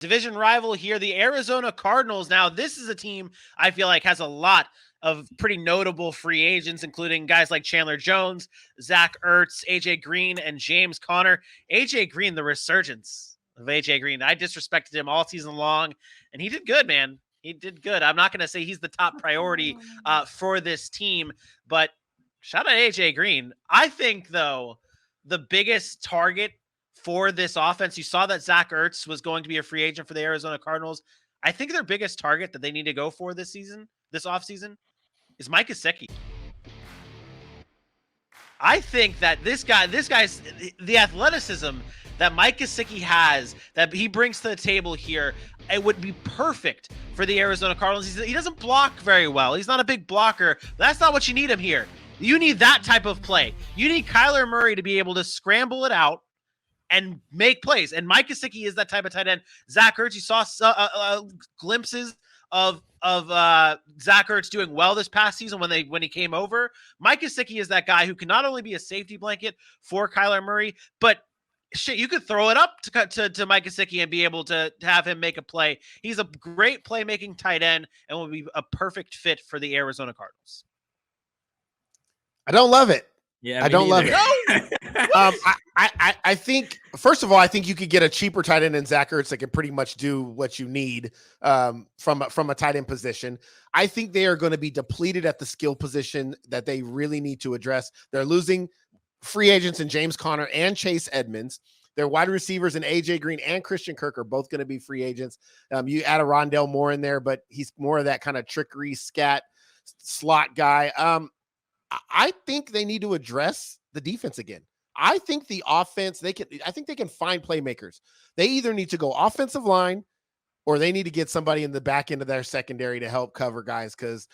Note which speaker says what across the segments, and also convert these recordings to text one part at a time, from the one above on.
Speaker 1: Division rival here, the Arizona Cardinals. Now, this is a team I feel like has a lot of pretty notable free agents, including guys like Chandler Jones, Zach Ertz, AJ Green, and James Conner. AJ Green, the resurgence of AJ Green. I disrespected him all season long, and he did good, man. He did good. I'm not going to say he's the top priority for this team, but shout out AJ Green. I think, though, the biggest target for this offense, you saw that Zach Ertz was going to be a free agent for the Arizona Cardinals. I think their biggest target that they need to go for this offseason, is Mike Gesicki. I think that this guy's the athleticism that Mike Gesicki has, that he brings to the table here, it would be perfect for the Arizona Cardinals. He doesn't block very well. He's not a big blocker. That's not what you need him here. You need that type of play. You need Kyler Murray to be able to scramble it out and make plays. And Mike Gesicki is that type of tight end. Zach Ertz, you saw glimpses of Zach Ertz doing well this past season when he came over. Mike Gesicki is that guy who can not only be a safety blanket for Kyler Murray, but shit, you could throw it up to Mike Gesicki and be able to have him make a play. He's a great playmaking tight end and will be a perfect fit for the Arizona Cardinals.
Speaker 2: I don't love it.
Speaker 3: Yeah,
Speaker 2: I don't love it.
Speaker 1: No!
Speaker 2: I think, first of all, I think you could get a cheaper tight end in Zach Ertz that can pretty much do what you need from a tight end position. I think they are going to be depleted at the skill position that they really need to address. They're losing free agents in James Conner and Chase Edmonds. Their wide receivers in AJ Green and Christian Kirk are both going to be free agents. You add a Rondell Moore in there, but he's more of that kind of trickery scat slot guy. I think they need to address the defense again. I think the offense, I think they can find playmakers. They either need to go offensive line or they need to get somebody in the back end of their secondary to help cover guys, because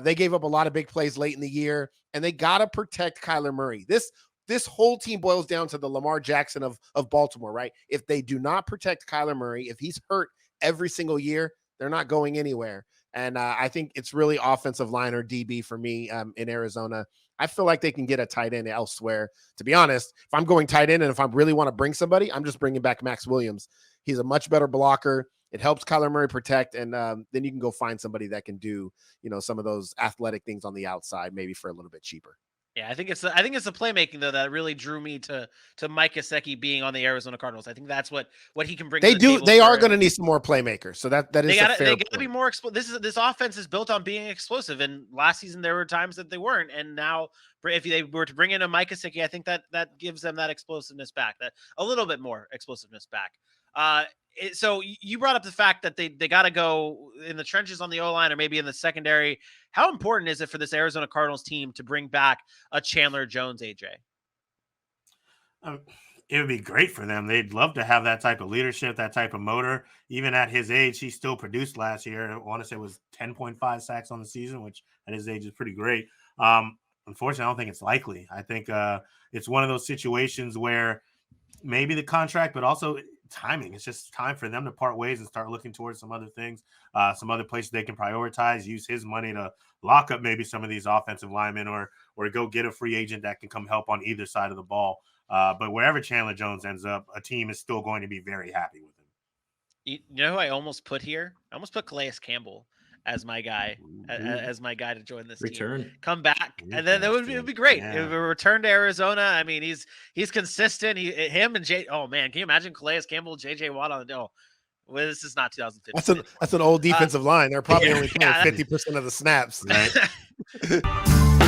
Speaker 2: they gave up a lot of big plays late in the year, and they got to protect Kyler Murray. This whole team boils down to the Lamar Jackson of Baltimore, right? If they do not protect Kyler Murray, if he's hurt every single year, they're not going anywhere. And I think it's really offensive line or DB for me in Arizona. I feel like they can get a tight end elsewhere. To be honest, if I'm going tight end and if I really want to bring somebody, I'm just bringing back Max Williams. He's a much better blocker. It helps Kyler Murray protect, and then you can go find somebody that can do, some of those athletic things on the outside, maybe for a little bit cheaper.
Speaker 1: Yeah, I think it's the playmaking though that really drew me to Mike Gesicki being on the Arizona Cardinals. I think that's what he can bring.
Speaker 2: They
Speaker 1: to the table.
Speaker 2: They are going to need some more playmakers. So that is
Speaker 1: they
Speaker 2: got
Speaker 1: to be more explosive. This offense is built on being explosive, and last season there were times that they weren't, and now if they were to bring in a Mike Gesicki, I think that gives them that explosiveness back, that a little bit more explosiveness back. So you brought up the fact that they got to go in the trenches on the O-line or maybe in the secondary. How important is it for this Arizona Cardinals team to bring back a Chandler Jones, AJ?
Speaker 4: It would be great for them. They'd love to have that type of leadership, that type of motor. Even at his age, he still produced last year. I want to say it was 10.5 sacks on the season, which at his age is pretty great. Unfortunately, I don't think it's likely. I think it's one of those situations where maybe the contract, but also timing. It's just time for them to part ways and start looking towards some other things, some other places they can prioritize, use his money to lock up maybe some of these offensive linemen or go get a free agent that can come help on either side of the ball. But wherever Chandler Jones ends up, a team is still going to be very happy with him.
Speaker 1: You know who I almost put here? I almost put Calais Campbell as my guy, as my guy to join this team. Come back, and then it would be great.
Speaker 4: Yeah.
Speaker 1: It would return to Arizona. I mean, he's consistent. Him and Jay. Oh man, can you imagine Calais Campbell, JJ Watt on the? Oh, well, this is not 2015.
Speaker 2: That's an old defensive line. They're probably only playing 50% of the snaps.
Speaker 4: Right.